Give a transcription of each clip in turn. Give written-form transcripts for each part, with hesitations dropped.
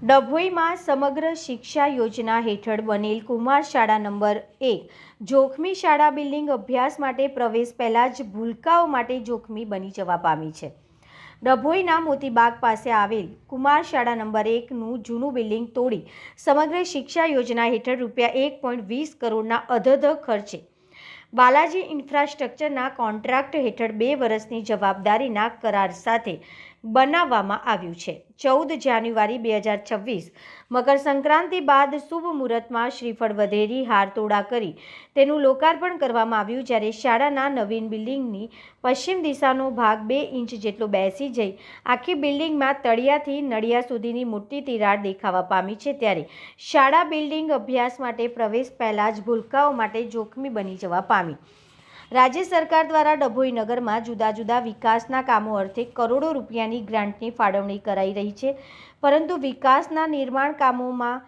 ડભોઈમાં સમગ્ર શિક્ષા યોજના હેઠળ બનેલ કુમાર શાળા નંબર 1 જોખમી શાળા બિલ્ડિંગ અભ્યાસ માટે પ્રવેશ પહેલાં જ ભૂલકાઓ માટે જોખમી બની જવા પામી છે। ડભોઈના મોતીબાગ પાસે આવેલ કુમાર શાળા નંબર 1નું જૂનું બિલ્ડિંગ તોડી સમગ્ર શિક્ષા યોજના હેઠળ ₹1.20 કરોડના અધધ ખર્ચે બાલાજી ઇન્ફ્રાસ્ટ્રક્ચરના કોન્ટ્રાક્ટ હેઠળ 2 વર્ષની જવાબદારીના કરાર સાથે બનાવવામાં આવ્યું છે। 14 જાન્યુઆરી 2026 મકર સંક્રાંતિ બાદ શુભ મુહૂર્તમાં શ્રીફળ વધેરી હારતોડા કરી તેનું લોકાર્પણ કરવામાં આવ્યું, જ્યારે શાળાના નવીન બિલ્ડિંગની પશ્ચિમ દિશાનો ભાગ 2 ઇંચ જેટલો બેસી જઈ આખી બિલ્ડિંગમાં તળિયાથી નળિયા સુધીની મોટી તિરાડ દેખાવા પામી છે। ત્યારે શાળા બિલ્ડિંગ અભ્યાસ માટે પ્રવેશ પહેલાં જ ભૂલકાઓ માટે જોખમી બની જવા પામી। રાજ્ય સરકાર દ્વારા ડભોઈ નગરમાં જુદા જુદા વિકાસના કામો અર્થે કરોડો રૂપિયાની ગ્રાન્ટની ફાળવણી કરાઈ રહી છે, પરંતુ વિકાસના નિર્માણ કામોમાં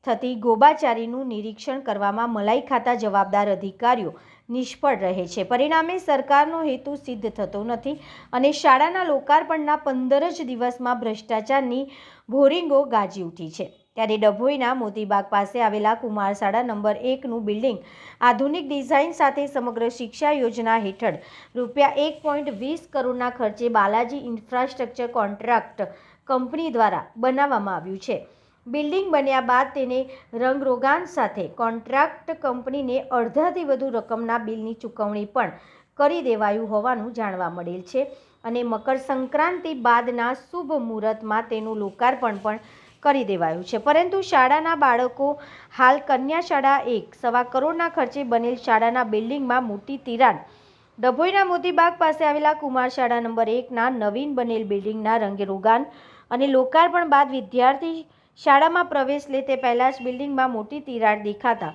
થતી ગોબાચારીનું નિરીક્ષણ કરવામાં મલાઈ ખાતા જવાબદાર અધિકારીઓ નિષ્ફળ રહે છે। પરિણામે સરકારનો હેતુ સિદ્ધ થતો નથી અને શાળાના લોકાર્પણના 15 જ દિવસમાં ભ્રષ્ટાચારની ભોરીંગો ગાજી ઉઠી છે। ત્યારે ડભોઈના મોતીબાગ પાસે આવેલા કુમાર શાળા નંબર 1નું બિલ્ડિંગ આધુનિક ડિઝાઇન સાથે સમગ્ર શિક્ષા યોજના હેઠળ ₹1.20 કરોડના ખર્ચે બાલાજી ઇન્ફ્રાસ્ટ્રક્ચર કોન્ટ્રાક્ટ કંપની દ્વારા બનાવવામાં આવ્યું છે। બિલ્ડિંગ બન્યા બાદ તેને રંગરોગાન સાથે કોન્ટ્રાક્ટ કંપનીને અડધાથી વધુ રકમના બિલની ચૂકવણી પણ કરી દેવાયું હોવાનું જાણવા મળેલ છે અને મકર સંક્રાંતિ બાદના શુભ મુહૂર્તમાં તેનું લોકાર્પણ પણ કરી દેવાયું છે, પરંતુ શાળાના બાળકો હાલ કન્યા શાળા 1.25 કરોડના ખર્ચે બનેલ શાળાના બિલ્ડિંગમાં મોટી તિરાડ। ડભોઈના મોતીબાગ પાસે આવેલા કુમાર શાળા નંબર 1ના નવીન બનેલ બિલ્ડિંગના રંગરોગાન અને લોકાર્પણ બાદ વિદ્યાર્થી શાળામાં પ્રવેશ લે તે પહેલાં જ બિલ્ડિંગમાં મોટી તિરાડ દેખાતા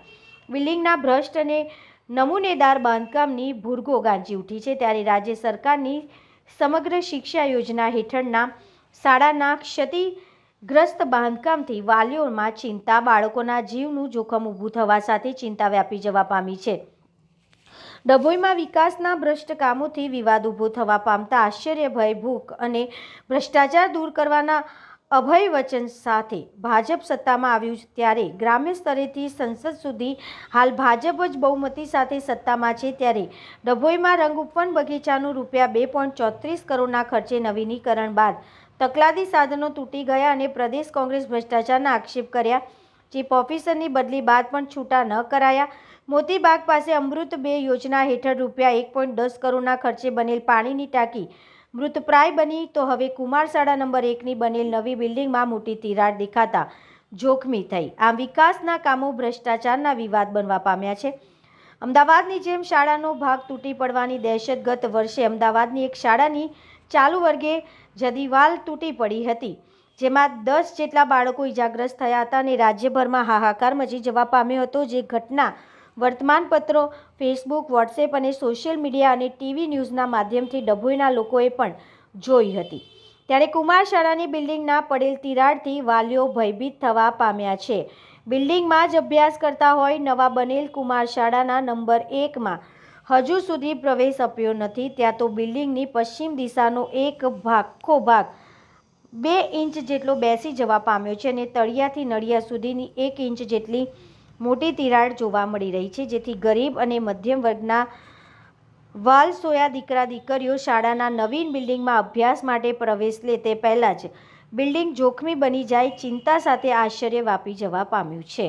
બિલ્ડિંગના ભ્રષ્ટ અને નમૂનેદાર બાંધકામની ભૂરગો ગાંજી ઉઠી છે। ત્યારે રાજ્ય સરકારની સમગ્ર શિક્ષા યોજના હેઠળના શાળાના ક્ષતિગ્રસ્ત બાંધકામથી વાલીઓમાં ચિંતા, બાળકોના જીવનું જોખમ ઊભું થવા સાથે ચિંતા વ્યાપી જવા પામી છે। ડભોઈમાં વિકાસના ભ્રષ્ટ કામોથી વિવાદ ઊભો થવા પામતા આશ્ચર્ય, ભય, ભૂખ અને ભ્રષ્ટાચાર દૂર કરવાના અભય વચન સાથે ભાજપ સત્તામાં આવ્યું, ત્યારે ગ્રામ્ય સ્તરેથી સંસદ સુધી હાલ ભાજપ જ બહુમતી સાથે સત્તામાં છે। ત્યારે ડભોઈમાં રંગઉપવન બગીચાનું ₹2.34 કરોડના ખર્ચે નવીનીકરણ બાદ તકલાદી સાધનો તૂટી ગયા અને પ્રદેશ કોંગ્રેસ ભ્રષ્ટાચારના આક્ષેપ કર્યા। ચીફ ઓફિસરની બદલી બાદ પણ છૂટા ન કરાયા। મોતીબાગ પાસે અમૃત 2 યોજના હેઠળ ₹1.10 કરોડના ખર્ચે બનેલ પાણીની ટાંકી મૃતપ્રાય બની, તો હવે કુમાર શાળા નંબર 1ની બનેલ નવી બિલ્ડિંગમાં મોટી તિરાડ દેખાતા જોખમી થઈ। આમ વિકાસના કામો ભ્રષ્ટાચારના વિવાદ બનવા પામ્યા છે। અમદાવાદની જેમ શાળાનો ભાગ તૂટી પડવાની દહેશત ગત વર્ષે અમદાવાદની એક શાળાની ચાલુ વર્ગે જદીવાલ તૂટી પડી હતી, જેમાં 10 જેટલા બાળકો ઇજાગ્રસ્ત થયા હતા અને રાજ્યભરમાં હાહાકાર મચી જવા પામ્યો હતો। જે ઘટના વર્તમાનપત્રો, ફેસબુક, વોટ્સએપ અને સોશિયલ મીડિયા અને ટીવી ન્યૂઝના માધ્યમથી ડભોઈના લોકોએ પણ જોઈ હતી। ત્યારે કુમાર શાળાની બિલ્ડિંગના પડેલ તિરાડથી વાલીઓ ભયભીત થવા પામ્યા છે। બિલ્ડિંગમાં જ અભ્યાસ કરતા હોય નવા બનેલ કુમાર શાળાના નંબર 1માં હજુ સુધી પ્રવેશ અપાયો નથી, ત્યાં તો બિલ્ડિંગની પશ્ચિમ દિશાનો એક આખો ભાગ 2 ઇંચ જેટલો બેસી જવા પામ્યો છે અને તળિયાથી નળિયા સુધીની 1 ઇંચ જેટલી મોટી તિરાડ જોવા મળી રહી છે, જેથી ગરીબ અને મધ્યમ વર્ગના વાલસોયા દીકરા દીકરીઓ શાળાના નવીન બિલ્ડિંગમાં અભ્યાસ માટે પ્રવેશ લે તે પહેલાં જ બિલ્ડિંગ જોખમી બની જાય, ચિંતા સાથે આશ્ચર્ય વ્યાપી જવા પામ્યું છે।